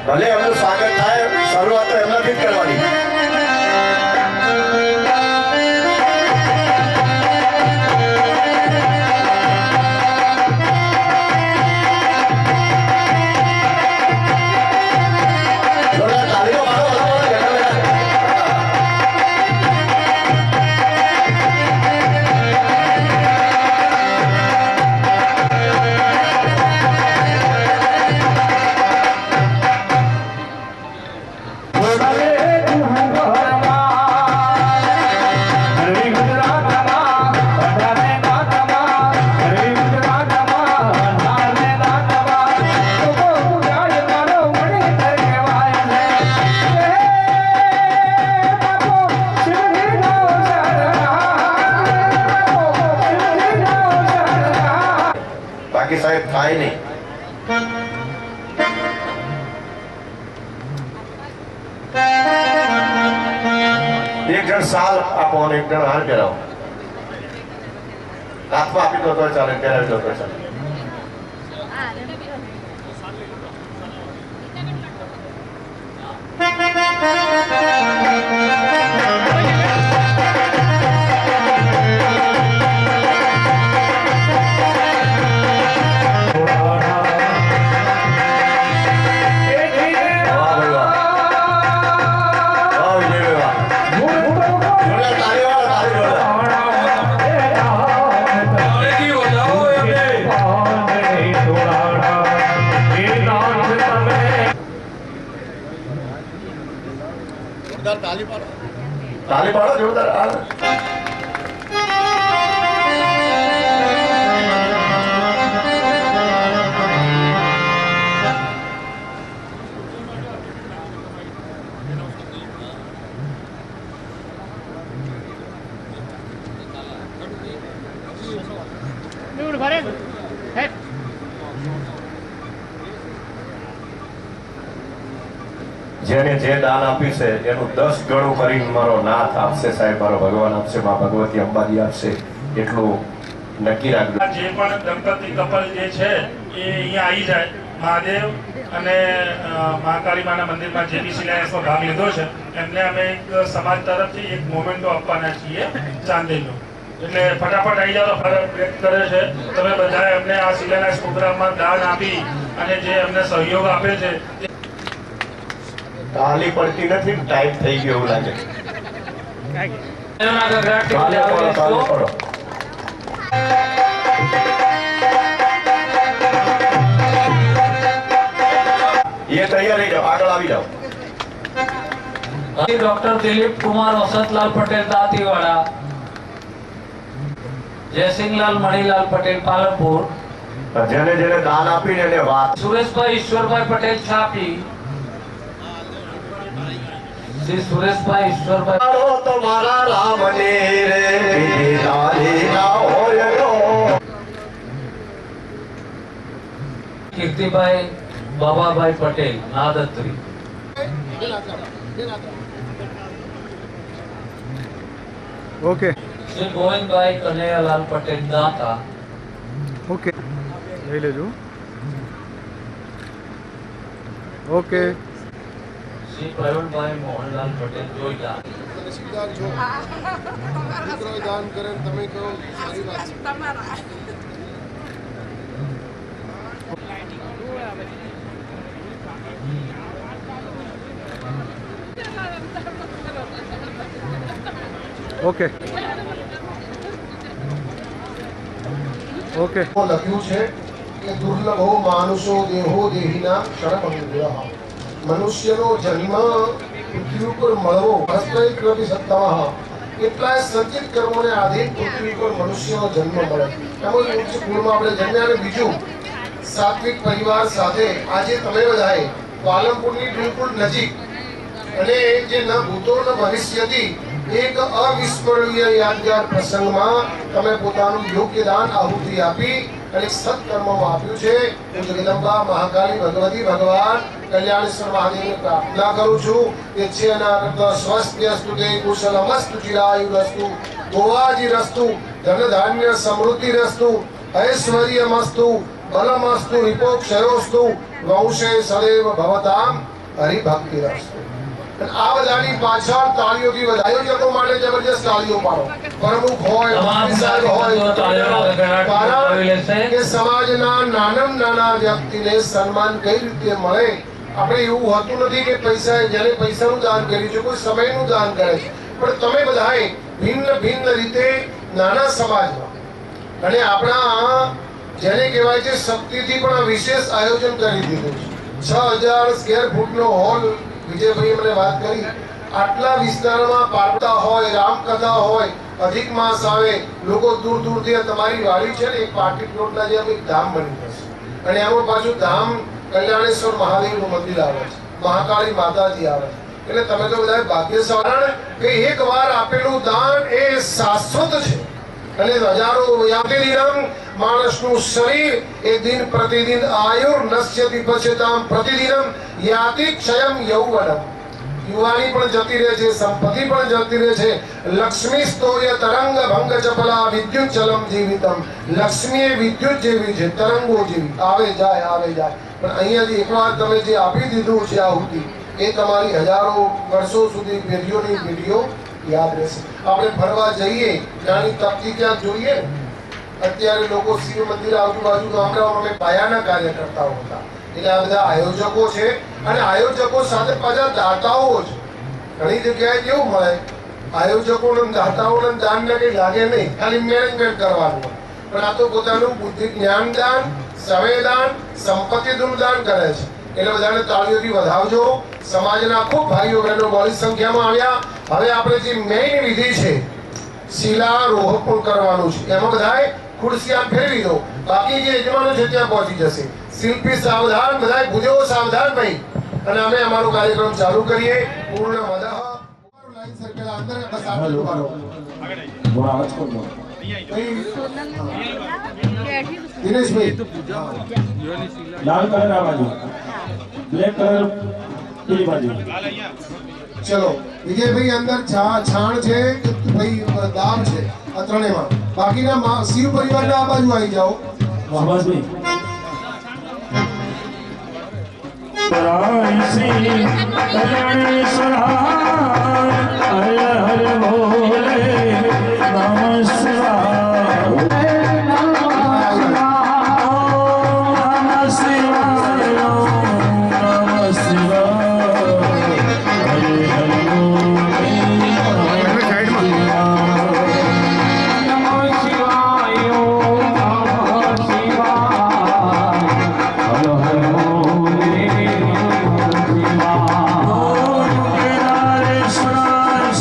ભલે એમનું સ્વાગત થાય, શરૂઆત તો એમનાથી જ કરવાની. સાહેબ થાય નહીં. એક જણ સાલ આપો અને એક જણ હાર પહેરાવો. હાથમાં આપી દો તો ચાલે, પહેરાવી દો તો ચાલે. તાલી પાડો જોરદાર. જેને જે દાન આપ્યું છે એનું 10 ગણું કરીને મારો નાથ આપશે સાહેબ, મારો ભગવાન આપશે, મા ભગવતી અંબાજી આપશે, એટલું નક્કી રાખજો. જે પણ દંપતી કપલ જે છે એ અહીંયા આવી જાય, મહાદેવ અને મહાકાળી માના મંદિરમાં જે બી શિલાન્યાસમાં ભાગ લીધો છે એમને અમે એક સમાજ તરફથી એક મોમેન્ટો આપવાના છીએ ચાંદીનો. એટલે ફટાફટ આવી જાવ તો ફરક વ્યક્ત કરે છે. તમે બધા એમને આ શિલાન્યાસ પ્રોગ્રામમાં દાન આપી અને જે એમને સહયોગ આપે છે. તાલી પડતી નથી, ટાઈમ થઈ ગયો એવું લાગે. ये तैयार रही जाओ, आगे આવી જાઓ. डॉक्टर दिलीप कुमार वसंतलाल पटेल दातीवाड़ा, जयसिंहलाल मणिलाल पटेल पालनपुर, જેને જેને દાન આપીને એને વાત. सुरेशभाई ईश्वरभाई पटेल छापी, श्री सुरेशभाई ईश्वरभाई तुम्हारा राम ने रे ना होय तो. कीर्तिभाई बाबाभाई पटेल नादत्री, ओके. श्री गोविंदभाई कन्हैयालाल पटेल दाता, ओके લઈ લેજો. ओके. श्री प्रवीणभाई मोहनलाल पटेल जोईदा. દાન કરે તમે કહો સારી વાત છે. Okay okay. લખ્યું છે કે દુર્લભો માનુષો દેહો દેહીના ક્ષણભંગુરઃ. મનુષ્યનો જન્મ પૃથ્વી ઉપર મળવો હસ્તૈક્રમી સત્તાહ. કેટલાય સંચિત કર્મોને આધીન પૃથ્વી પર મનુષ્યનો જન્મ મળે. એમાં ઉચ્ચ કુળમાં આપણે જન્મ્યા. અને બીજું, સાત્વિક પરિવાર સાથે આજે તમે બધાએ પાલનપુરની બિલકુલ નજીક અને જે ન ભૂતો ન ભવિષ્યથી એક અવિસ્મરણીય યાદગાર પ્રસંગમાં તમે પોતાનું યોગ્ય દાન આહુતિ આપી અને સત્કર્મમાં આપ્યું છે. હું જગદંબા મહાકાળી ભગવતી ભગવાન કલ્યાણેશ્વર મહાદેવને પ્રાર્થના કરું છું કે છે અનારત સ્વસ્ત્યસ્તુ તે કુશલમસ્તુ ચિરાયુરસ્તુ ગોવાજીરસ્તુ ધન ધાન્ય સમૃદ્ધિરસ્તુ ઐશ્વર્યમસ્તુ બલમસ્તુ વિપોક્ષયોસ્તુ વંશે સદૈવ ભવતામ હરિભક્તિ રસ્તુ. અને આ બધાની પાછળ તાળીઓથી વધાયો આયોજકો માટે જબરજસ્ત તાળીઓ પાડો. પ્રમુખ હોય, મંત્રી સાહેબ હોય, કારણ કે સમાજના નાનામાં નાના વ્યક્તિને સન્માન કઈ રીતે મળે. આપણે એવું હોતું નથી કે પૈસા, જેને પૈસાનું દાન કર્યું છે, કોઈ સમયનું દાન કરે છે, પણ તમે બધાએ ભિન્ન ભિન્ન રીતે નાના સમાજમાં અને આપણા જેને કહેવાય છે શક્તિથી પણ વિશેષ આયોજન કરી દીધું છે. 6000 સ્ક્વેર ફૂટનો હોલ વિજયભાઈ મને વાત કરી. આટલા વિસ્તારમાં પારતા હોય, રામકથા હોય, અધિક માસ આવે, લોકો દૂર દૂરથી તમારી વાડી છે ને એક પાર્ટી પ્લોટના જેમ એક ધામ બની જશે. અને એમાં પાછું ધામ કલ્યાણેશ્વર મહાદેવનું મંદિર આવે છે, મહાકાળી માતાજી આવે છે. એટલે તમે તો બધા ભાગ્યશાળી કે એક વાર આપેલું દાન એ શાશ્વત છે. અને હજારો યાતિદિનમ માણસનું શરીર એ દિન પ્રતિદિન આયુર નશ્યતિ પશ્યતામ પ્રતિદિનમ યાતિ ક્ષયમ યૌવનમ. યુવાની પણ જતી રહે છે, સંપત્તિ પણ જતી રહે છે. લક્ષ્મી સ્તોય તરંગ ભંગ ચપલા વિદ્યુત ચલમ જીવિતમ. લક્ષ્મી એ વિદ્યુત જેવી છે, તરંગો જેવી, આવે જાય આવે જાય. પણ અહીંયાથી એકવાર તમે જે આપી દીધું છે આહુતિ, એ તમારી હજારો વર્ષો સુધી પેઢીઓની પેઢીઓ યાદ રહેશે. આપણે ફરવા જઈએ નાની તકતી ક્યાંક જોઈએ. અત્યારે લોકો શિવ મંદિર આજુબાજુ ગામડાઓમાં અમે પાયાના કાર્યકર્તાઓ હતા. એટલે આ બધા આયોજકો છે અને આયોજકો સાથે પાછા દાતાઓ છે. ઘણી જગ્યાએ કેવું મળે, આયોજકોને દાતાઓને દાનને કંઈ લાગે નહીં, ખાલી મેનેજમેન્ટ કરવાનું. પણ આ તો પોતાનું બુદ્ધિ જ્ઞાન દાન, સમય દાન, સંપત્તિનું દાન કરે છે. એટલે બધાને તાળીઓથી વધાવજો. સમાજના ખૂબ ભાઈઓ બહેનો બહોળી સંખ્યામાં આવ્યા. હવે આપણે જે મેઇન વિધિ છે શિલારોહણ કરવાનું છે, એમાં બધાએ ખુરશિયા ફેરવી દો. બાકી જે યજમાનો છે ત્યાં પહોંચી જશે. શિલ્પી સાવધાન, બધાએ ભુજો સાવધાન ભાઈ. અને અમે અમારો કાર્યક્રમ ચાલુ કરીએ. પૂર્ણ મદહ લાઈન સર્કલ અંદર બસ આટલું કરો. દિનેશભાઈ लाल कलर आ बाजू, ब्लैक कलर पीली बाजू. ચલો વિજયભાઈ અંદર છાણ છે કે ભાઈ દામ છે, આ ત્રણેયમાં. બાકીના શિવ પરિવારના આ બાજુ આવી જાઓ. शाबाश भाई. रायसी कल्याणेश्वर हर हर बोले नमः शिवाय.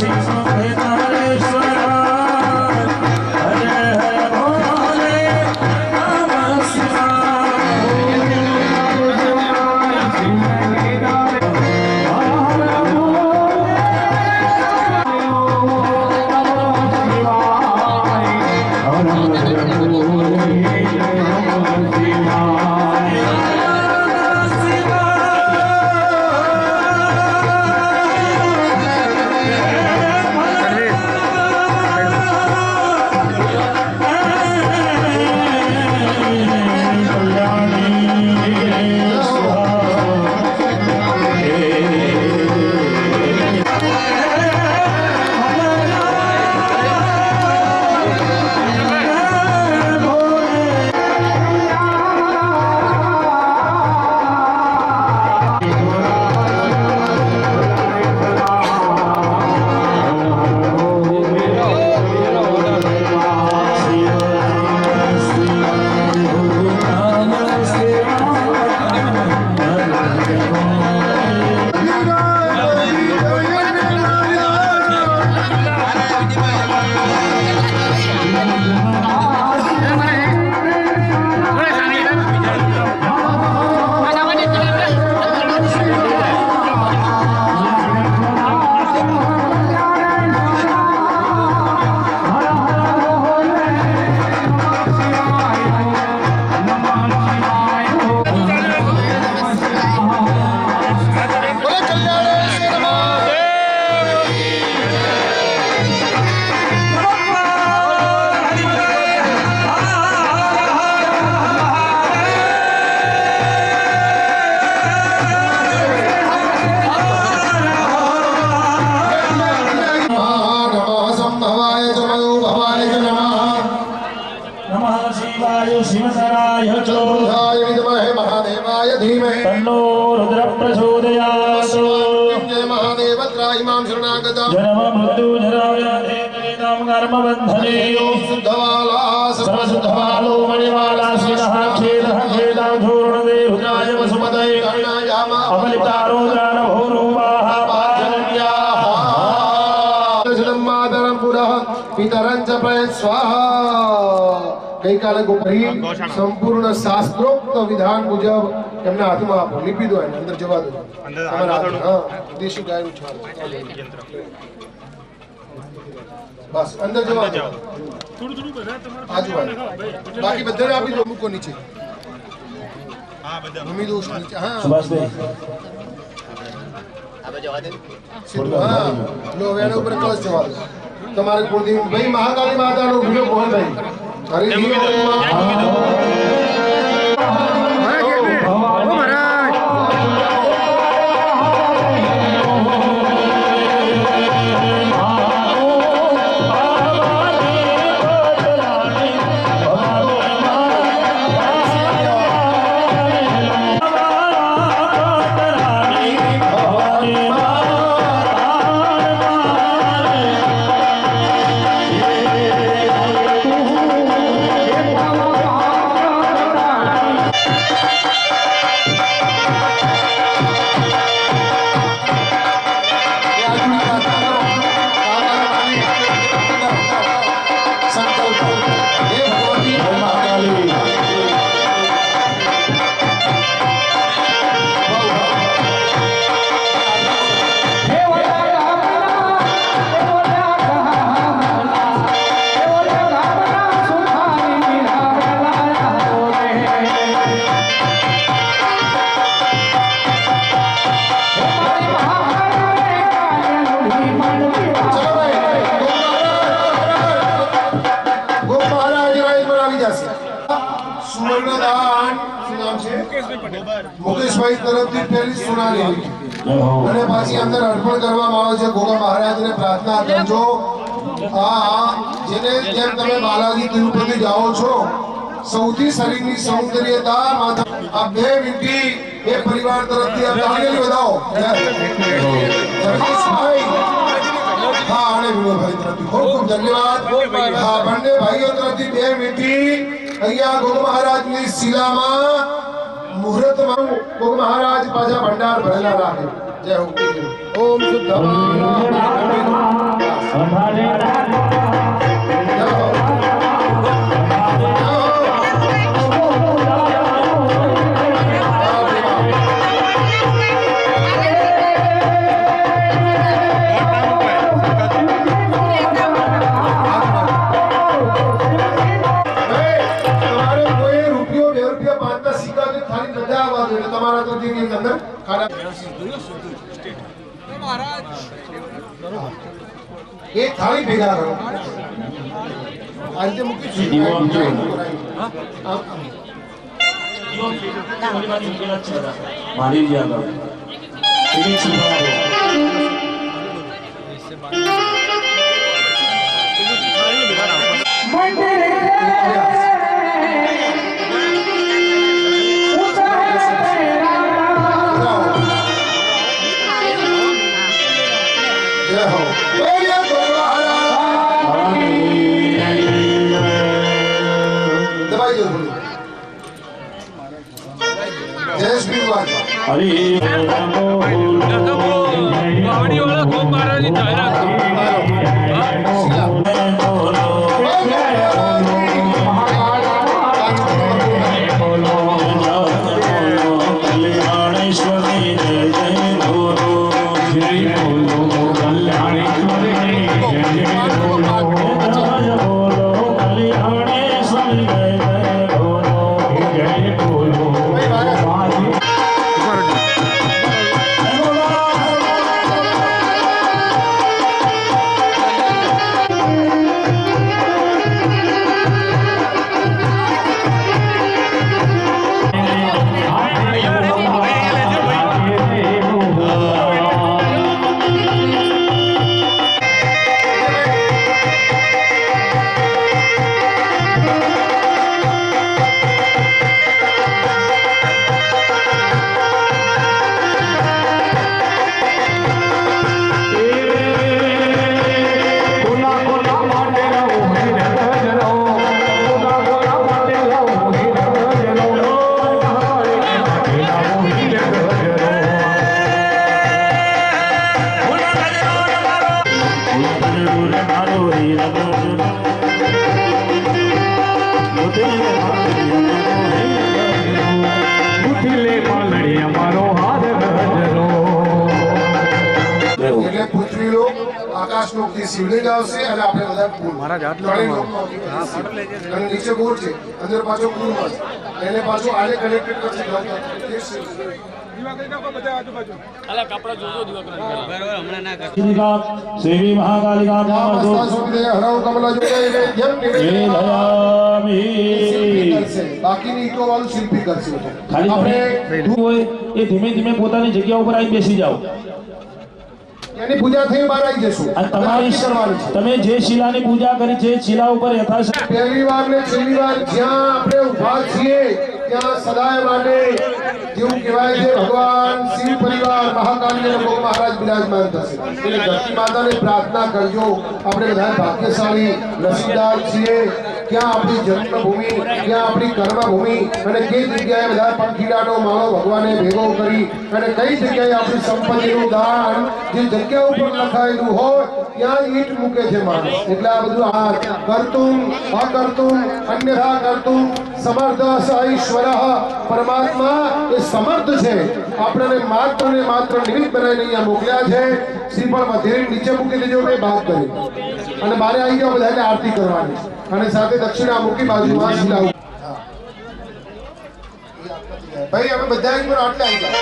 Shiva रुद्र प्रचोदयात् जय महादेव त्राहिमां शरणागता जन्म मृत्यु जरा व्याधि परिणाम कर्म बंधने शुद्धवाला सर्वशुद्धवालो मणिवाला श्रीनः खेदः खेदाधूर्ण देहुराय वसुमतये कर्णायामा अमलितारो दान भोरुवाः पाजन्याः मातरं पुरः पितरं च प्रयत् स्वाहा ગઈકાલે ગોપરી સંપૂર્ણ શાસ્ત્રોક્ત વિધાન મુજબ એમના હાથમાં આપો લીપી દો એને અંદર જવા દો તમારા હાથ હા દેશી ગાય ઉછાળો બસ અંદર જવા દો આજુબાજુ બાકી બધાને આપી દો મૂકો નીચે હા બધા ભૂમિ દોષ નીચે હા સુભાષભાઈ સીધું હા લો હવે એના ઉપર કળશ જવા દો તમારે કુળદેવી ભાઈ મહાકાળી માતાનો વિડીયો મોહનભાઈ હરિ મુકેશભાઈ તરફથી પહેલી સુનાની અને પાછી અંદર અર્પણ કરવામાં આવે છે ગોગા મહારાજને પ્રાર્થના કરજો આ જેને જેમ તમે બાલાજી તિરુપતિ જાઓ છો સૌથી શરીરની સૌંદર્યતા માતા આ બે વિનંતી એ પરિવાર તરફથી આ તાળીઓથી વધાવો જગદીશભાઈ હા અને વિનોદભાઈ તરફથી ખૂબ ખૂબ ધન્યવાદ હા બંને ભાઈઓ તરફથી બે વિનંતી અહીંયા ગોગા મહારાજની શિલામાં મુહૂર્તમાં ગોગ મહારાજ પાછા ભંડાર ભરેલા રાખે જય હો ઓમ તમારા તો દીની અંદર ખાડા એ થાળી ભેગા કરો આજે મૂકી મારી ગયા એટલે પૃથ્વી લોક આકાશ લોકથી શિવલિંગ આવશે અને આપણે બધા કુલ મારા જ હાથ ત્રણેય લાગવાનો. લોકમાં હા, આવશે. ફોટો લઈ જજો. અને નીચે ગોળ છે અંદર પાછો કુલમાં છે. એને પાછું આને કનેક્ટેડ કરશે ગણતંત્ર. તે શિવ. સેવી મહાકાલિકા નમસ્તા સ્વામી હરાવ કમલા જોડાઈને જેમ નિવેદન દયામી કરશે. બાકીની ઈંટો વાળું શિલ્પી કરશે. ખાલી આપણે તમે હોય એ ધીમે ધીમે પોતાની જગ્યા ઉપર આવી બેસી જાઓ એની પૂજા થઈ બહાર આવી જશું. અને તમારી કરવાની છે. તમે જે શિલાની પૂજા કરી છે એ શિલા ઉપર યથાશક્તિ પહેલી વાર ને છેલ્લી વાર જ્યાં આપણે ઊભા છીએ ત્યાં સદાય માટે જેવું કહેવાય છે ભગવાન શિવ પરિવાર મહાકાલી અને ભોગ મહારાજ બિરાજમાન થશે. એટલે ધરતી માતાને પ્રાર્થના કરજો. આપણે બધા ભાગ્યશાળી નસીબદાર છીએ. ક્યાં આપણી જન્મભૂમિ, ક્યાં આપણી કર્મભૂમિ અને કઈ જગ્યાએ બધા પંખીડાનો માળો ભગવાને ભેગો કરી અને કઈ જગ્યાએ આપણી સંપત્તિનું દાન જે જગ્યા ઉપર લખાયેલું હોય ત્યાં ઈંટ મૂકે છે માણસ. એટલે આ બધું આ કરતું અકર્તું અન્યથા કરતું સમર્થ સ ઈશ્વરઃ પરમાત્મા એ સમર્થ છે. આપણને માત્ર ને માત્ર નિમિત્ત બનાવીને અહીંયા મોકલ્યા છે. શ્રીફળ વધેરી નીચે મૂકી દેજો. મેં વાત કરી અને બારે આવી જાઓ બધાને આરતી કરવાની અને સાથે દક્ષિણામુખી બાજુમાં શિલા ઉપર. ભાઈ અમે બધા એક પર આટલે આવી જાઓ.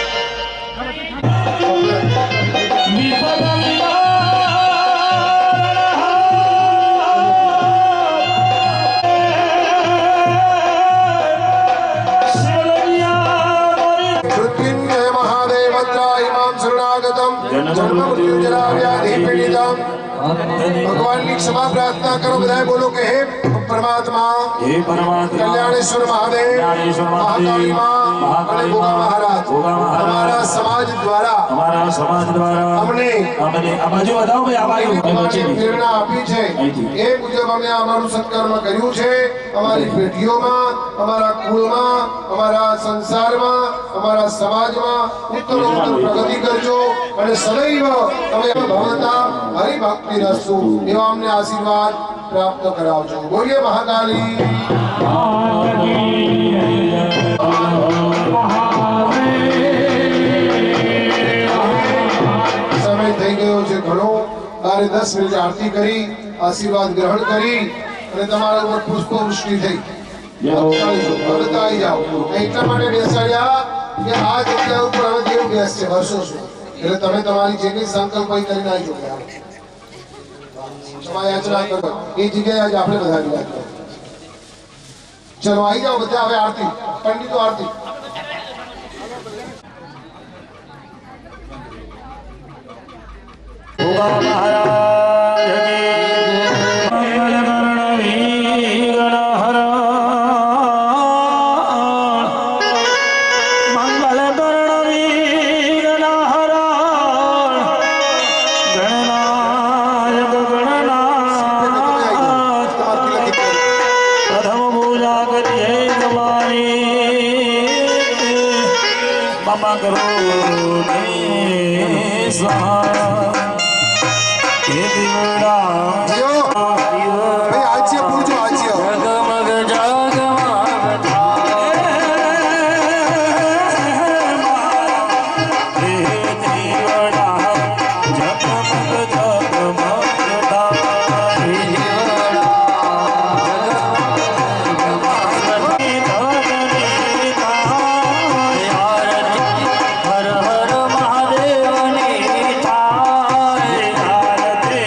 મૃત્યુંજય મહાદેવ ત્રાહિમામ શરણાગતમ જન્મ મૃત્યુ જરા વ્યાધિ પીડિતમ. ભગવાનની ક્ષમા પ્રાર્થના કરો. બધાએ બોલો કે હે પરમાત્મા, હે પરમાત્મા, કલ્યાણેશ્વર મહાદેવ, કલ્યાણેશ્વર મહાદેવ, મહાકાળી માં અને ભોગા મહારાજ અમારા સમાજ દ્વારા અમને આ બાજુ બતાવો ભાઈ, આ બાજુ અમારી પ્રેરણા આપી છે. એ મુજબ અમે અમારું સત્કર્મ કર્યું છે. અમારી પેઢીઓમાં, અમારા કુળમાં, અમારા સંસારમાં, અમારા સમાજમાં ઉત્તરોત્તર પ્રગતિ કરજો અને સદૈવ અમે ભવતા હરિભક્તિ રસુ એવા અમને આશીર્વાદ પ્રાપ્ત કરાવજો. બોલીએ મહાકાલી. સમય થઈ ગયો છે ઘણો. 10 મિનિટ આરતી કરી, આશીર્વાદ ગ્રહણ કરી અને તમારા ઉપર પુષ્પવૃષ્ટિ થઈ. ભગતા આવી જાઓ. એટલા માટે બેસાડ્યા કે આ જગ્યા ઉપર હવે દેવ બેસશે વર્ષો સુધી. એટલે તમે તમારી જે કંઈ સંકલ્પ હોય કરીને આવી જાઓ. ક્ષમા યાચના કરો. એ જગ્યાએ આજે આપણે બધા યાદ કરો. ચલો આવી જાઓ બધા. હવે આરતી, પંડિતો આરતી. હર હર મહાદેવની થાય આરતી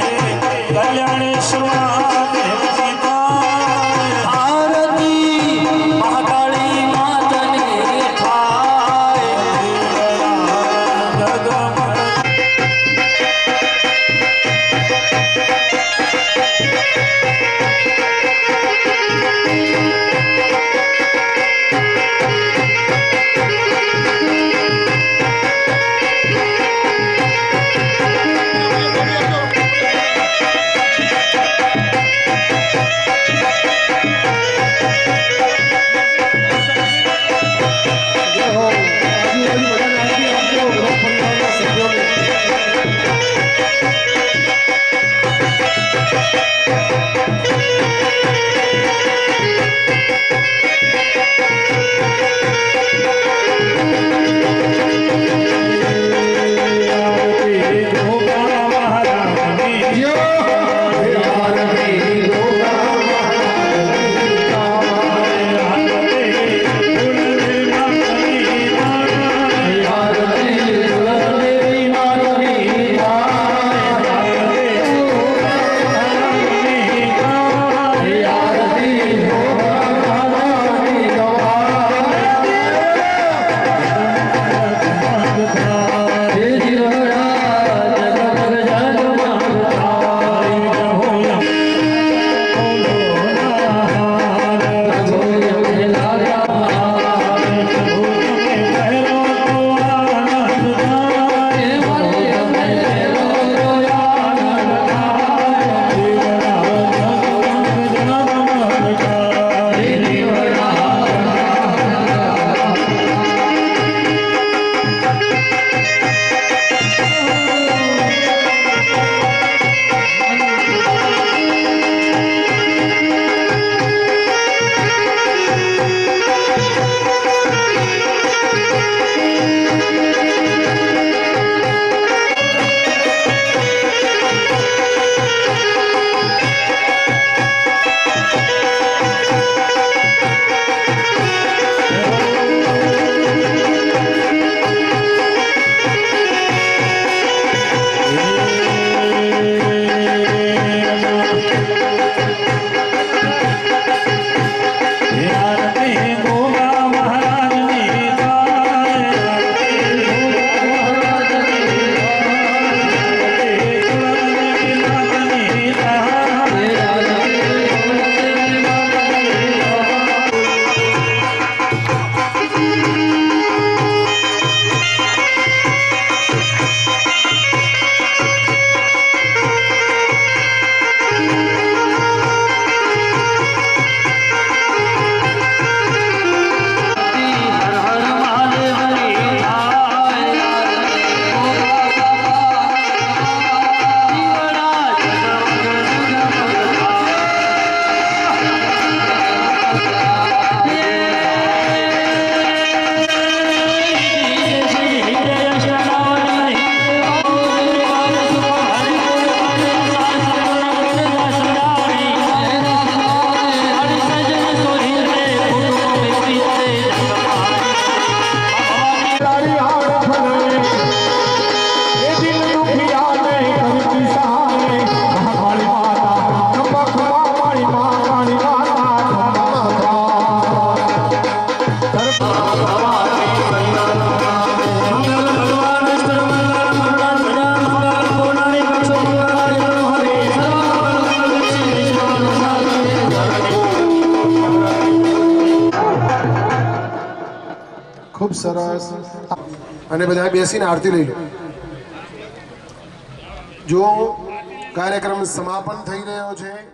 ખૂબ સરસ. અને બધા બેસીને આરતી લઈ લો. જો કાર્યક્રમ સમાપન થઈ રહ્યો છે.